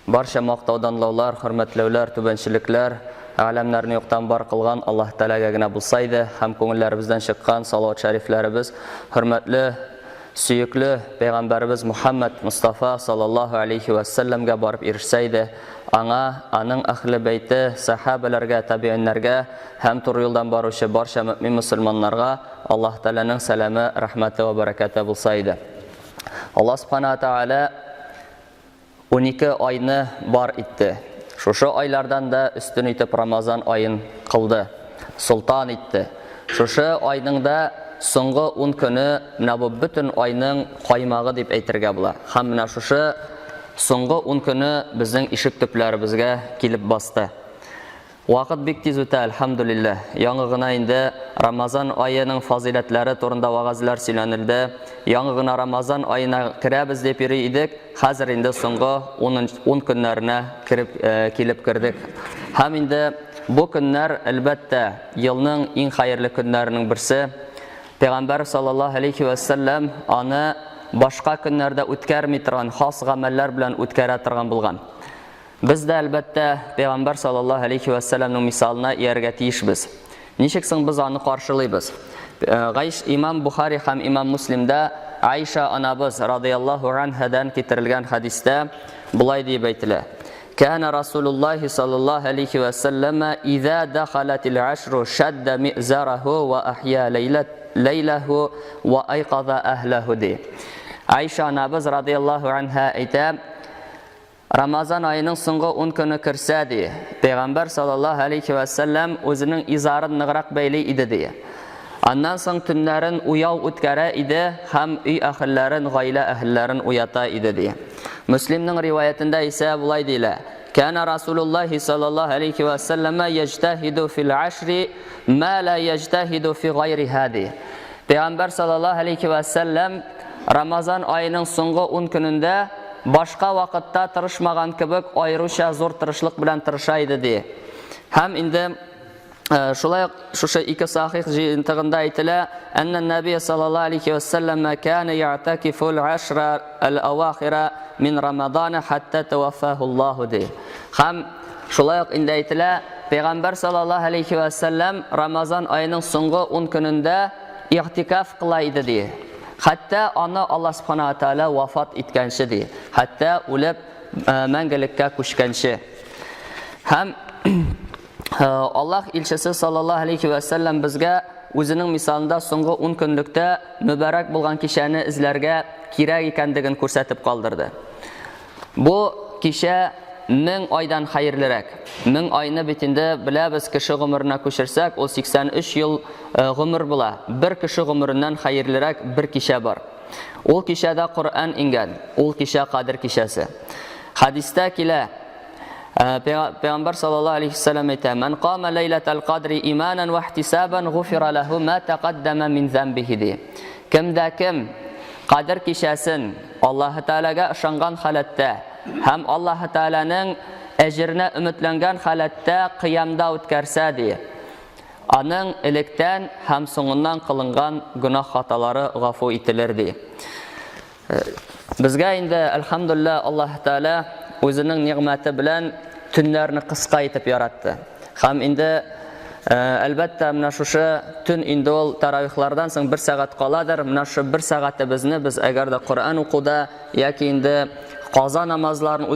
Барша мақтауданлаулар, хөрмәтләүләр, түбәнчелекләр, галәмнәрне юктан бар кылган Аллаһ Тәгаләгә генә булсайды, һәм күңелләребездән чыккан салават шәрифләребез хөрмәтле, сөекле Пәйгамбәрбез Мухаммад Мустафа саллаллаһу алейхи ва саллямга барып ирешсәйде, аңа, аның әһле бәйте, сахабаларга, табииннәргә һәм туры юлдан баручы барча мөмин мусламаннарга Аллаһ Тәгаләнең сәламе, рәхмәте ва бәрәкәте булсайды. Аллаһ Субханаһу Тәгалә 12 айны бар итте. Шушы айлардан да үстен итеп Рамазан айын кылды, султан итте. Шушы айның да соңгы 10 көне менә бу бүтән айның каймагы дип әйтергә була. Һәм менә шушы соңгы 10 көне безнең ишек төпләребезгә килеп басты. Вакыт бик тиз үтә, әлхәмдүлилләһ. Яңа гына инде Рамазан аеның фазиләтләре турында вагазлар сөйләнелде. Яңа гына Рамазан аена керәбез дип йөри идек. Хәзер инде соңгы 10 көннәренә килеп кердек. Һәм инде бу көннәр әлбәттә елның иң хәерле көннәренең берсе. Пәйгамбәр саллаллаһу алейхи ва саллям аны башка көннәрдә үткәрми торган хас гамәлләр белән үткәрә торган булган. Biz də əlbəttə Peyğəmbər sallallahu aleyhi və səlləmin misalına iyərgə tiyişbiz. Nişik soң biz onu qarşılayız? İmam Buxari həm İmam Müslimdə Ayşə anabız radiyallahu anhadan ketirilən hadisdə bulay deyib aytilə. Kənə Rasulullah sallallahu aleyhi və səlləmə İzə dəxələtil əşru şəddə mi'zərəhu və əhyə leyləhu və ayqaza əhləhu deyib. Ayşə anabız radiyallahu anha aytə, Ramazan ayının soңгы 10 көне керсә ди, Пәйгамбәр саллаллаһу алейхи ва саллям үзенең изарын ныграк бәйле иде ди. Аннан соң төннәрен уяу үткәрә иде һәм өй әһелләрен, гаилә әһелләрен уята иде ди. Муслимның риваятында исә булай дилә: "Кана Расулуллаһ саллаллаһу алейхи ва саллама яҗтахиду фил ашри ма ла яҗтахиду фи гайри хади." Пәйгамбәр саллаллаһу алейхи ва саллям Рамазан ayının соңгы 10 көнендә башка вакытта тырышмаган кебек айрыша зур тырышлык белән тырыша иде ди. Һәм инде шулай шушы ике сахих җыентыгында әйтелә, анна Нәби саллаллаһу алейхи ва саллям кана я'такифу al-ashra al-awakhira min Рамадан хатта таваффаху Аллаһу ди. Һәм шулай инде әйтелә, Пәйгамбәр саллаллаһу алейхи ва саллям Рамазан ayының соңгы 10 көнендә и'тикаф кыла иде ди. Hatta аны Аллаһ Субханаһу Тәгалә вафат иткәнче ди. Hatta үлеп мәңгелеккә күчкәнче. Һәм Аллаһ илчесе саллаллаһу алейхи ва саллям безгә үзенең мисалында соңгы 10 көнлектә мөбарак булган кичәне эзләргә кирәк икәнлеген күрсәтеп калдырды. Бу кичә 1000 айдан хәерлерәк. 1000 айны бит инде беләбез, кеше гомеренә күчерсәк, ул 83 ел гомер була. Бер кеше гомереннән хәерлерәк бер кичә бар. Ул кичәдә Коръан ингән. Ул кичә Кадр кичәсе. Хадистә килә, Пәйгамбәр саллаллаһу алейхи ва саллям әйтә: "Ман қама лейлатал кадри иманан ва ихтисабан гуфира лаху ма тaqaddama min zambihi." Кемдә кем Кадр кичәсен Аллаһ Тәгаләгә ышанган халәттә һәм Аллаһ Тәгаләнең әҗеренә өметләнгән халәттә кыямда үткәрсә ди, аның электән һәм соңыннан кылынган гөнаһ хаталары гафу ителер ди. Безгә инде әлхәмдүлилләһ Аллаһ Тәгалә үзенең нигъмәте белән төннәрне кыска итеп яратты. Һәм инде әлбәттә менә шушы төн инде ул таравихлардан соң 1 сәгать каладыр. Менә шу 1 сәгатебезне без әгәр дә Коръан укуда яки инде каза намазларын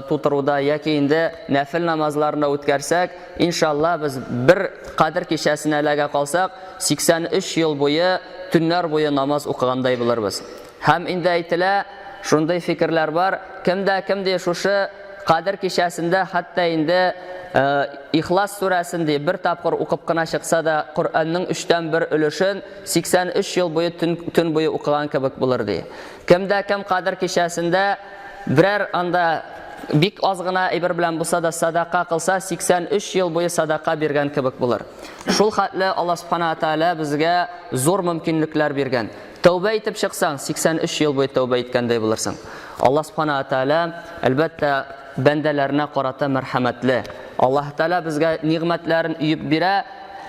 тутыруда яки инде нәфил намазларында үткәрсәк, иншалла без бер Кадр кичәсенә эләгә калсак, 83 ел буе төннәр буе намаз укыгандай булырбыз. Һәм инде әйтелә, шундый фикерләр бар, кемдә шушы Кадр кичәсендә хәтта инде Ихлас сүрәсендә бер тапкыр укып кына чыкса да, Коръанның 3тән 1 өлешен 83 ел буе төн буе укыган кебек булыр ди. Кемдә Кадр кичәсендә берәр анда бик аз гына әйбер белән булса да садака кылса, 83 ел буе садака биргән кебек булыр. Шул хәтле Аллаһ Субханаһу Тәгалә безгә зур мөмкинлекләр биргән. Тәүбә итеп чыксаң, 83 ел буе тәүбә иткәндәй булырсың. Аллаһ Субханаһу Тәгалә әлбәттә бәндәләренә карата мәрхәмәтле. Аллаһ Тәгалә безгә нигъмәтләрен үеп бирә.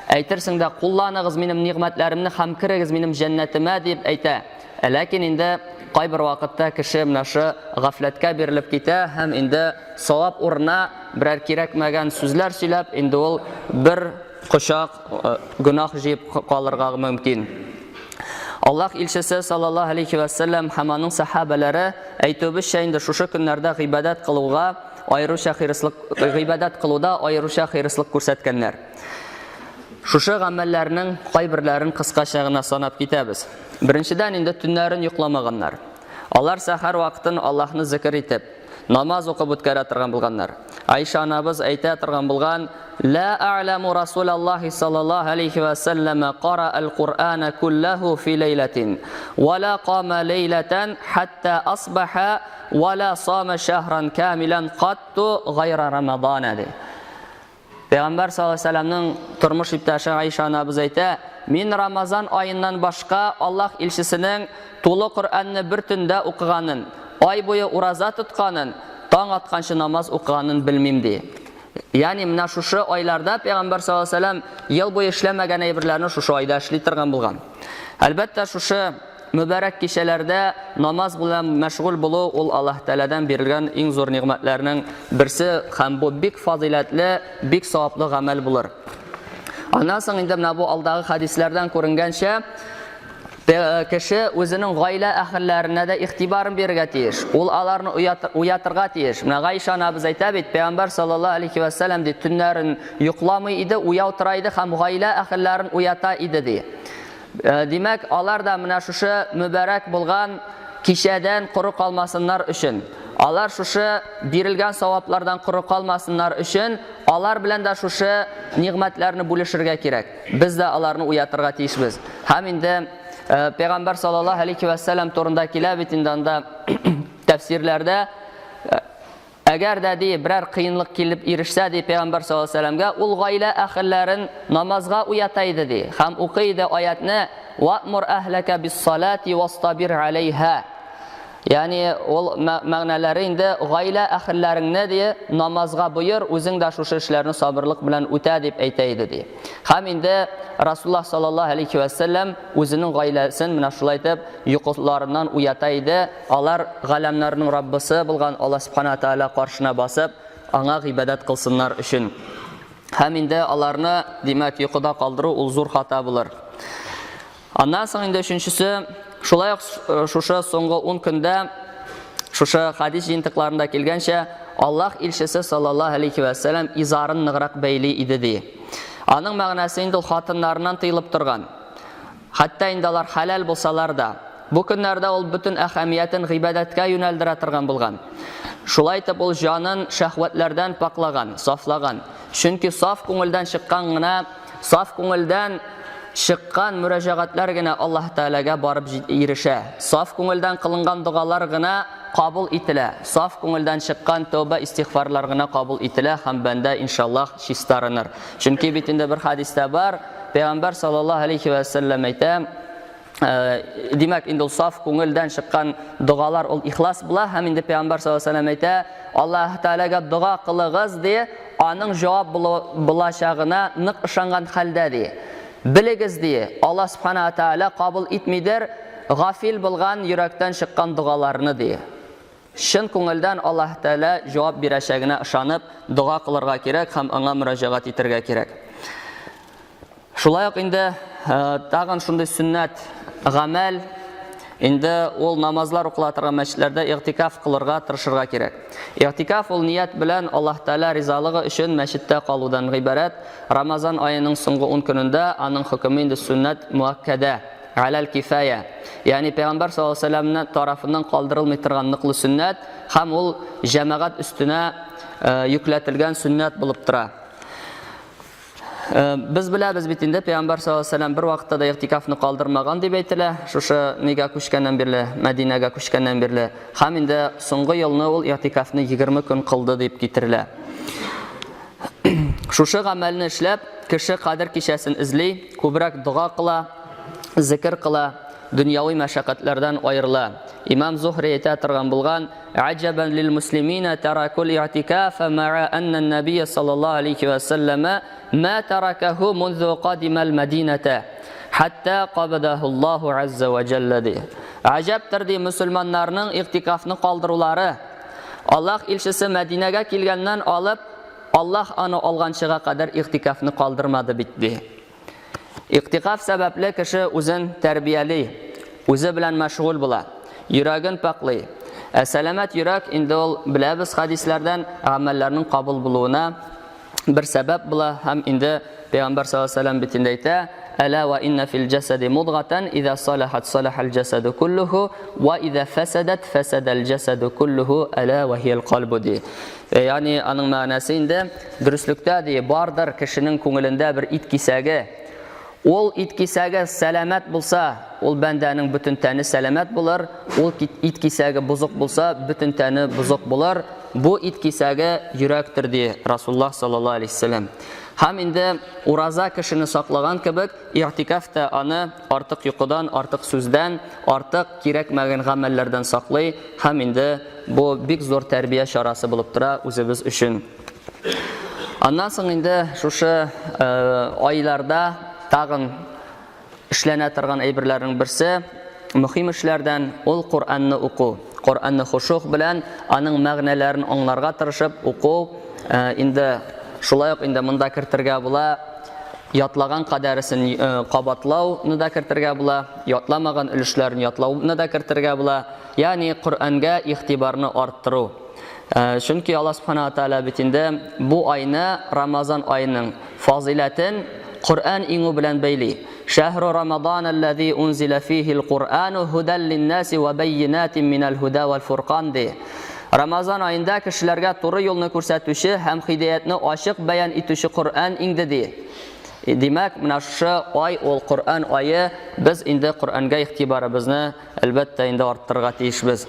Әйтерсең дә, кулланыгыз минем нигъмәтләремне һәм кирегез минем җәннәтемә дип әйтә. Ләкин инде кайбер вакытта кеше менә шу гафләткә бирелеп китә һәм инде савап урынына берәр кирәкмәгән сүзләр сөйләп, инде ул бер кочак гөнаһ җыеп калырга мөмкин. Аллаһ илчесе саллаллаһу алейхи ва саллям һәм аның сахабалары әйтүебезчә инде шушы көннәрдә гыйбадат кылуга аеруча хирыслык күрсәткәннәр. Шушы гамәлләрнең кайберләрен кыскача гына санап китәбез. Беренчедән инде төннәрен йокламаганнар. Алар сәхәр вакытын Аллаһны зикр итеп, намаз укып үткәрә торган булганнар. Айша анабыз әйтә торган булган: "Ла а'ламу Расулаллаһи саллаллаһу алейхи ва саллям қара ал-Qur'ана куллаху фи лейлатин, ва ла қама лейлатан хатта асбаха, ва ла сама шахран камилан қатту гайра Рамадана." Пәйгамбәр саллаллаһу алейхи ва салламның тормыш иптәше Айша анабыз әйтә: "Мин Рамазан аеннан башка Аллаһ илчесенең тулы Qur'анны бер төндә укыганын, ай буе ураза тотканын, таң атканчы намаз укыганын белмим" ди. Ягъни менә шушы айларда Пәйгамбәр саллаллаһу алейхи ва саллям ел буе эшләмәгән әйберләрне шушы айда эшли торган булган. Әлбәттә шушы mübarək кичәләрдә намаз белән мәшгуль булу ул Аллаһ Тәгаләдән бирелгән иң зур ниғмәтләрнең берсе һәм бу бик фазилатлы, бик саваплы гамәл булыр. Аннан соң инде менә бу алдагы хадисләрдән күренгәнчә, кеше үзенең гаилә әһелләренә дә игътибарын бирергә тиеш. Ул аларны уятырга тиеш. Менә Айша анабыз әйтә бит, Пәйгамбәр саллаллаһу алейхи ва саллям ди, төннәрен йокламый иде, уяу тора иде һәм гаилә әһелләрен уята иде ди. Димәк, алар да менә шушы mübarәк булган кичәдән куры калмасыннар өчен, алар шушы бирелгән саваплардан куры калмасыннар өчен, алар белән дә шушы ниғмәтләрне бүлешергә кирәк. Без дә аларны уятырга тиешбез. Һәм инде Пәйгамбәр саллаллаһу алейхи ва саллям турында килә бит инде анда тәфсирләрдә, әгәр дә ди берәр кыенлык килеп ирешсә ди Пәйгамбәр саллаллаһу алейхи ва саллямга, ул гаилә әһелләрен намазга уята иде ди. Һәм укый иде аятны: "Вa'мур әһләкә бис-салати вастабир алейха". Ягъни ул мәгънәләре инде гаилә әһелләреңне ди намазга буйыр, үзең дә шушы эшләрне сабырлык белән үтә дип әйтә иде ди. Һәм инде Расулуллаһ саллаллаһу алейхи ва саллям үзенең гаиләсен менә шулай итеп йокыларыннан уята иде. Алар галәмнәрнең Раббысы булган Аллаһ субхана тааля каршына басып, аңа гыйбадат кылсыннар өчен. Һәм инде аларны димәк йокыда калдыру ул зур хата булыр. Аннан соң инде өченчесе, шулай ук шушы соңгы 10 көндә шушы хадис җинтыкларында килгәнчә, Аллаһ илчесе саллаллаһу алейхи ва саллям изарын ныграк бәйли иде ди. Аның мәгънәсе инде хатыннарыннан тыелып торган. Хәтта инде алар халал булсалар да, бу көннәрдә ул бөтен әһәмиятен гыйбадәткә юнәлдерә торган булган. Шулай итеп ул җанын шәһвәтләрдән паклаган, сафлаган. Чөнки саф күңелдән чыккан гына, саф күңелдән чыккан мөрәҗәгатьләр генә Аллаһ Тәгаләгә барып ирешә. Саф күңелдән кылынган дугалар гына кабул ителә. Саф күңелдән чыккан тәүбә истигъфарлар гына кабул ителә һәм бәндә иншаллаһ чистарыныр. Чөнки бит инде бер хадистә бар, Пәйгамбәр саллаллаһу алейхи ва саллям әйтә, димәк инде саф күңелдән чыккан дугалар ул ихлас була һәм инде Пәйгамбәр саллаллаһу алейхи ва саллям әйтә, Аллаһ Тәгаләгә дуга кылыгыз ди, аның җавап булачагына нык ышанган хәлдә ди. Белегез ди, Аллаһ субхана тааля кабул итмидер гафил булган йөрәктән чыккан дугаларны ди. Шын күңелдән Аллаһ Тәгалә җавап бирәчәгенә ышанып, дуга кылырга кирәк һәм аңа мөрәҗәгать итәргә кирәк. Шулай ук инде тагын шундый сөннәт гамәл, инде ул намазлар укыла торган мәчетләрдә игътикаф кылырга тырышырга кирәк. Игътикаф ул ният белән Аллаһ Тәгалә ризалыгы өчен мәчеттә калудан гыйбарәт. Рамазан аеның соңгы 10 көнендә аның хөкеме инде сөннәт муаккада, алал кифая. Ягъни Пәйгамбәр саллаллаһу алейхи ва саллям тарафыннан калдырылмый торган ныклы сөннәт һәм ул җәмәгать өстенә йөкләтелгән сөннәт булып тора. Biz bilәбез бит инде Пәйгамбәр саллаллаһу алейхи ва саллям бер вакытта да игътикафны калдырмаган дип әйтелә. Шушы нигә күчкәннән бирле, Мәдинәгә күчкәннән бирле. Һәм инде соңгы елны ул игътикафны 20 көн кылды дип китерелә. Шушы гамәлне эшләп, кеше кадер кичәсен изли, күбрәк дуга кыла, зикр кыла, дөньяви мәшәкатьләрдән аерыла. Имам Зухри әйтә торган булган: "Аҗабан лил муслимина таракул и'тикафа ма'a анна an-nabiy sallallahu alayhi wa sallam ma tarakahu منذ قدم المدينة حتى قبضه الله عز وجل." Аҗаптыр ди мөселманнарның иғтикафны калдырулары. Аллаһ илчесе Мәдинәгә килгәннән алып, Аллаһ аны алганчыга кадәр иғтикафны калдырмады бит ди. Иғтикаф сәбәпле кеше үзен тәрбияли, үзе белән мәшгуль була, йөрәген паклый. Сәламәт йөрәк инде ул беләбез хадисләрдән гамәлләрнең кабул булуына bir сәбәп була һәм инде Пәйгамбәр саллаллаһу алейһи ва саллям бит инде әйтә: "Ала ва инна фил джасади мудгатан, иза салахат салахал джасаду куллуху, ва иза фасадат фасадал джасаду куллуху, ала ва хиял калбу" ди. Ягъни аның мәгънәсе инде дөреслектә ди, бардыр кешенең күңелендә бер ит кисәге. Ул ит кисәге сәламәт булса, ул бәндәнең бөтен тәне сәламәт булыр. Ул ит кисәге бузык булса, бөтен тәне бузык булыр. Бу ит кисәге йөрәктер ди Расулуллаһ саллаллаһу алейһи ва саллям. Һәм инде ураза кешене саклаган кебек, иътикаф та аны артык йокыдан, артык сүздән, артык кирәкмәгән гамәлләрдән саклый. Һәм инде бу бик зур тәрбия чарасы булып тора үзебез өчен. Аннан соң инде шушы айларда тагын эшләнә торган әйберләрнең берсе, мөһим эшләрдән ул Куранны уку. Куранны хушух белән аның мәгънәләрен аңларга тырышып уку. Инде шулай ук инде монда кертергә була, ятлаган кадәресен кабатлауны да кертергә була, ятламаган өлешләрен ятлауны да кертергә була. Ягъни Куранга игътибарны арттыру. Чөнки Аллаһ Субханаһу ва Тааля бит инде бу айны, Рамазан айының фазилатын Кур'ан иңу белән бәйли. Шәһру Рамадан аллази унзила фихил Кур'ану худан линнаси ва баййинатин минал худа вал фуркан ди. Рамазан айында кешеләргә туры юлны күрсәтүче һәм хидаятны ачык бәян итүче Кур'ан инде ди. Димәк, менә шушы ай ул Кур'ан айы, без инде Кур'анга игътибарыбызны әлбәттә инде арттырырга тиешбез.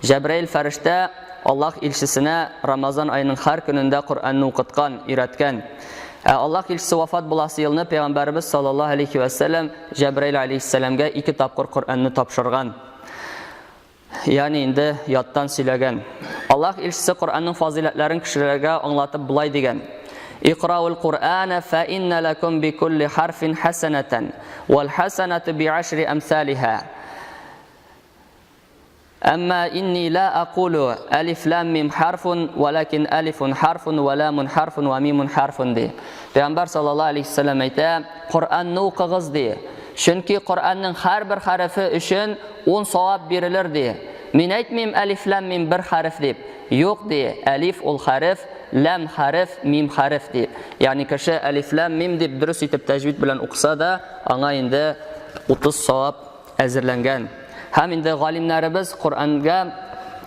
Җәбраил фәрештә Аллаһ илчесенә Рамазан айының һәр көнендә Кур'анны укыткан, өйрәткән. Аллаһ илчесе вафат буласы елны Пәйгамбәрбез саллаллаһу алейһи ва саллям Җәбраил алейһиссәламгә 2 тапкыр Кур'анны тапшырган. Ягъни инде яттан сөйләгән. Аллаһ илчесе Кур'анның фазилатларын кешеләргә аңлатып булай дигән: "Иқраул Кур'ана фа инна лакум би кулли харфин хасанатан, вал хасанату би 10 амсалиха. Amma inni la aqulu alif lam mim harfun walakin alifun harfun wa lamun harfun wa mimun harfun" di. Peygamber sallallahu aleyhi ve sellem ayta, Qur'anni o'qig'iz di. Chunki Qur'anning har bir harfi uchun 10 savob berilir di. Men aytmayman alif lam mim bir harf deb. Yo'q di. Alif ul harf, lam harf, mim harf di. Ya'ni kishi alif lam mim deb durust etib tajvid bilan o'qisa da, anga endi 30 savob әзерләнгән. Һәм инде галимнәребез Кур'анга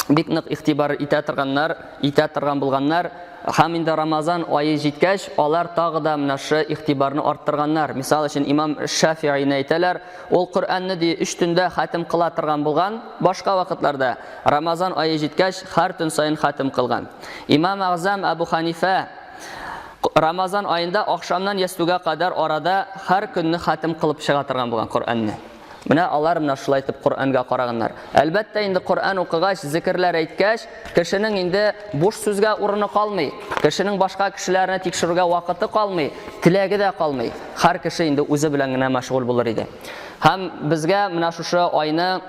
бик нык игътибар итә торган булганнар. Һәм инде Рамазан айы җиткәч, алар тагы да менә шу игътибарны арттырганнар. Мисал өчен Имам Шафи'i әйтәләр, ул Кур'анны 3 төндә хатим кыла торган булган, башка вакытларда Рамазан айы җиткәч һәр төн сайын хатим кылган. Имам Азам Абу Ханифа Рамазан айында акшамнан ястүгә кадәр арада һәр көнне хатим кылып чыга торган булган Кур'анны. Менә алар менә шулай итеп Кур'анга караганнар. Әлбәттә инде Кур'ан укыгач, зикрләр әйткәч, кешенең инде буш сүзгә урыны калмый, кешенең башка кешеләрне тикшерүгә вакыты калмый, теләге дә калмый. Һәр кеше инде үзе белән генә мәшгуль булыр иде. Һәм безгә менә шушы айны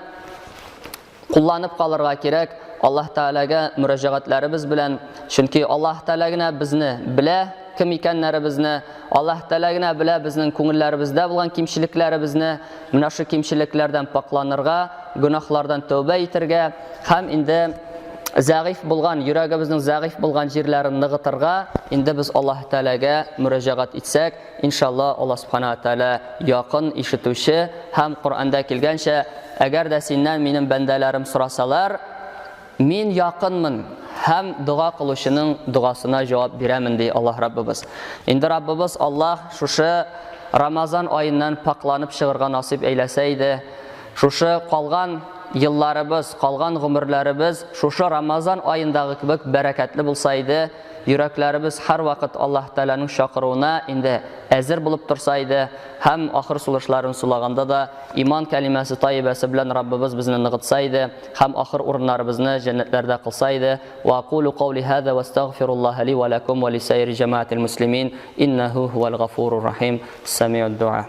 кулланып калырга кирәк. Аллаһ Таалага мөрәҗәгатьләребез белән, чөнки Аллаһ Таала гына безне белә, кем икәннәребезне, Аллаһ Таала гына белә безнең күңелләребездә булган кимчелекләребезне, менә шу кимчелекләрдән пакланырга, гөнаһлардан тәүбә итәргә һәм инде зәгыйф булган, йөрәгебезнең зәгыйф булган җирләрен ныгытырга инде без Аллаһ Таалага мөрәҗәгать итсәк, иншалла Аллаһ Субханаһу ва Тааля якын ишетүче һәм Кур'анда килгәнчә, әгәр дә синнән минем бәндәләрем сорасалар, мин якынмын һәм дуа кылучының дуасына җавап бирәмен ди Аллаһ Раббыбыз. Инде Раббыбыз Аллаһ шушы Рамазан айыннан пакланып чыгарга насип әйләсә иде, шушы калган елларыбыз, калган гомерләребез шушы Рамазан айындагы кебек бәрәкәтле булса иде, йөрәкләребез һәр вакыт Аллаһ Тааланың чакыруына инде әзер булып торса иде, һәм ахыр сулышларын сулаганда да иман кәлимәсе тайибәсе белән Раббыбыз безне ныгытса иде, һәм ахыр урыннарыбызны җәннәтләрдә кылса иде. Ва aqulu qawli hadha wastaghfirullah li wa lakum wa li sayri jama'atil muslimin innahu huwal ghafurur rahim. Sami'ud du'a.